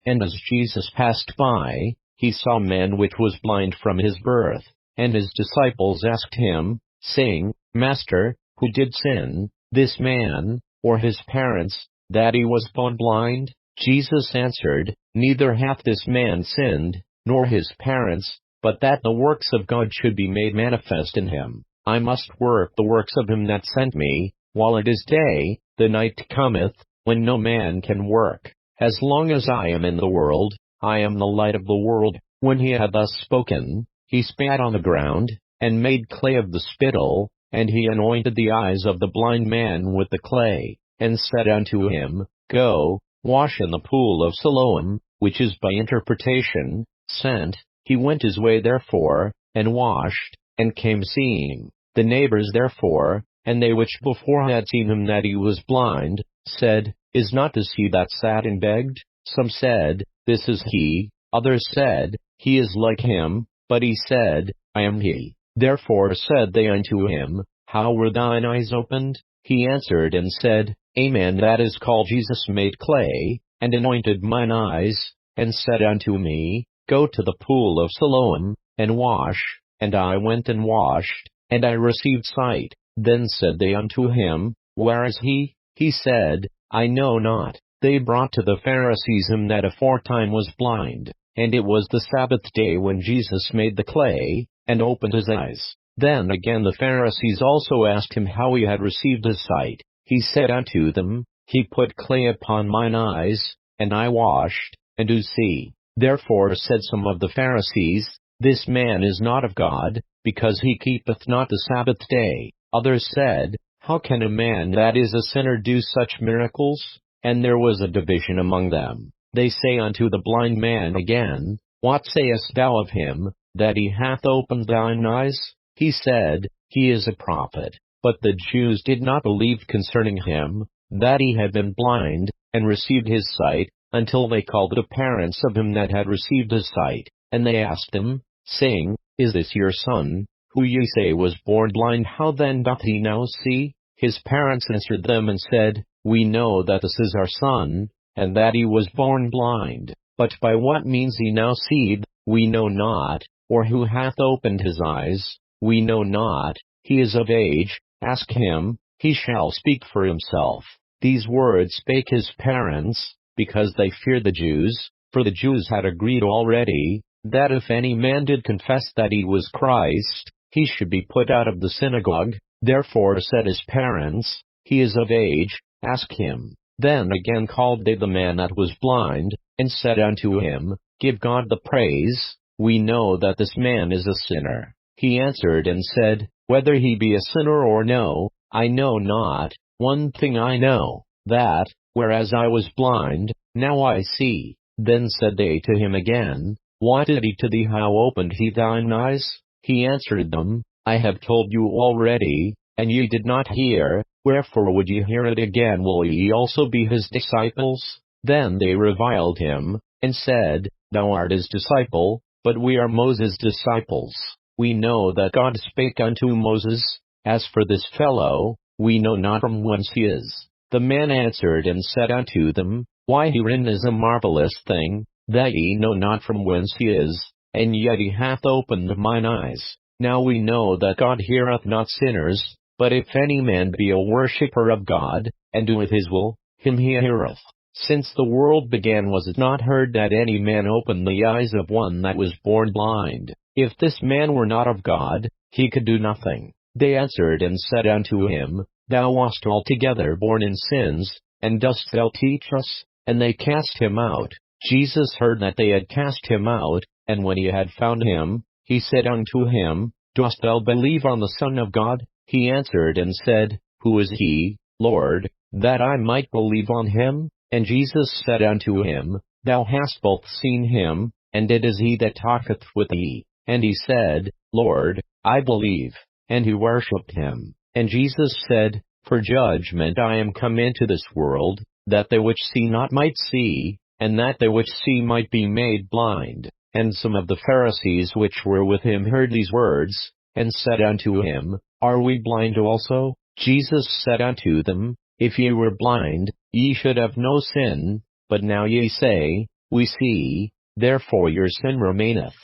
And as Jesus passed by, he saw a man which was blind from his birth. And his disciples asked him, saying, Master, who did sin, this man, or his parents, that he was born blind? Jesus answered, Neither hath this man sinned, nor his parents, but that the works of God should be made manifest in him. I must work the works of him that sent me, while it is day. The night cometh, when no man can work. As long as I am in the world, I am the light of the world. When he had thus spoken, he spat on the ground, and made clay of the spittle, and he anointed the eyes of the blind man with the clay, and said unto him, Go, wash in the pool of Siloam, which is by interpretation, sent. He went his way therefore, and washed, and came seeing. The neighbours therefore, and they which before had seen him that he was blind, said, Is not this he that sat and begged? Some said, This is he. Others said, He is like him. But he said, I am he. Therefore said they unto him, How were thine eyes opened? He answered and said, A man that is called Jesus made clay, and anointed mine eyes, and said unto me, Go to the pool of Siloam, and wash. And I went and washed, and I received sight. Then said they unto him, Where is he? He said, I know not. They brought to the Pharisees him that aforetime was blind. And it was the Sabbath day when Jesus made the clay, and opened his eyes. Then again the Pharisees also asked him how he had received his sight. He said unto them, He put clay upon mine eyes, and I washed, and do see. Therefore said some of the Pharisees, This man is not of God, because he keepeth not the Sabbath day. Others said, How can a man that is a sinner do such miracles? And there was a division among them. They say unto the blind man again, What sayest thou of him, that he hath opened thine eyes? He said, He is a prophet. But the Jews did not believe concerning him, that he had been blind, and received his sight, until they called the parents of him that had received his sight. And they asked him, saying, Is this your son, who ye say was born blind? How then doth he now see? His parents answered them and said, We know that this is our son, and that he was born blind. But by what means he now seeth, we know not, or who hath opened his eyes, we know not. He is of age, ask him, he shall speak for himself. These words spake his parents, because they feared the Jews, for the Jews had agreed already, that if any man did confess that he was Christ, he should be put out of the synagogue. Therefore said his parents, He is of age, ask him. Then again called they the man that was blind, and said unto him, Give God the praise, we know that this man is a sinner. He answered and said, Whether he be a sinner or no, I know not. One thing I know, that, whereas I was blind, now I see. Then said they to him again, What did he to thee? How opened he thine eyes? He answered them, I have told you already, and ye did not hear. Wherefore would ye hear it again? Will ye also be his disciples? Then they reviled him, and said, Thou art his disciple, but we are Moses' disciples. We know that God spake unto Moses. As for this fellow, we know not from whence he is. The man answered and said unto them, Why herein is a marvelous thing, that ye know not from whence he is, and yet he hath opened mine eyes. Now we know that God heareth not sinners, but if any man be a worshipper of God, and doeth his will, him he heareth. Since the world began was it not heard that any man opened the eyes of one that was born blind? If this man were not of God, he could do nothing. They answered and said unto him, Thou wast altogether born in sins, and dost thou teach us? And they cast him out. Jesus heard that they had cast him out, and when he had found him, he said unto him, Dost thou believe on the Son of God? He answered and said, Who is he, Lord, that I might believe on him? And Jesus said unto him, Thou hast both seen him, and it is he that talketh with thee. And he said, Lord, I believe. And he worshipped him. And Jesus said, For judgment I am come into this world, that they which see not might see, and that they which see might be made blind. And some of the Pharisees which were with him heard these words, and said unto him, Are we blind also? Jesus said unto them, If ye were blind, ye should have no sin, but now ye say, We see, therefore your sin remaineth,